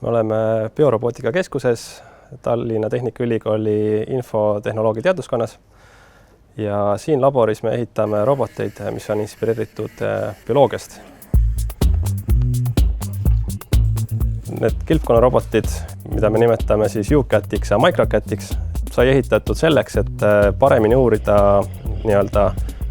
Me oleme Biorobootika Keskuses, Tallinna Tehnikaülikooli infotehnoloogia teaduskonnas ja siin laboris me ehitame roboteid, mis on inspireeritud bioloogiast. Need kilpkonnarobotid, mida me nimetame siis UCAT-iks ja MicroCAT-iks, sai ehitatud selleks, et paremini uurida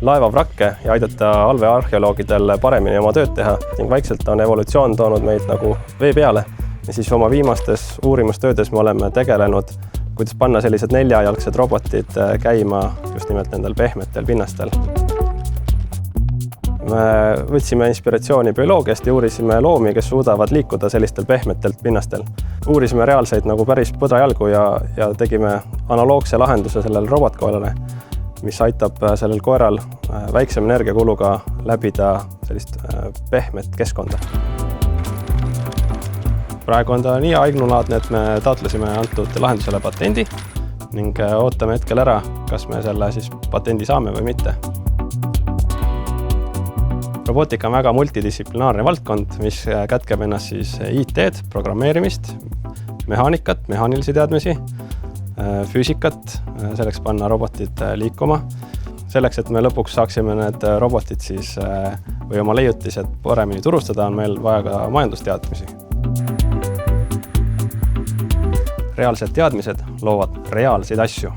laevavrakke ja aidata allveearheoloogidel paremini oma tööd teha. Ning vaikselt on evolutsioon toonud meid nagu vee peale. Ja siis oma viimastes uurimustöödes me oleme tegelenud, kuidas panna sellised neljajalgsed robotid käima just nimelt nendel pehmetel pinnastel. Me võtsime inspiratsiooni bioloogiast ja uurisime loomi, kes suudavad liikuda sellistel pehmetelt pinnastel. Uurisime reaalseid nagu päris põdrajalgu ja tegime analoogse lahenduse sellele robotkoelale, mis aitab sellel koeral väiksem energiakuluga läbida sellist pehmet keskkonda. Praegu on ta nii ainulaadne, et me taotlesime antud lahendusele patendi ning ootame hetkel ära, kas me selle siis patendi saame või mitte. Robootika on väga multidistsiplinaarne valdkond, mis kätkeb ennast siis IT-d, programmeerimist, mehaanikat, mehaanilisi teadmisi, füüsikat, selleks panna robotid liikuma. Selleks, et me lõpuks saaksime need robotid siis või oma leiutised paremini turustada, on meil vaja ka majandusteadmisi. Reaalsed teadmised loovad reaalseid asju.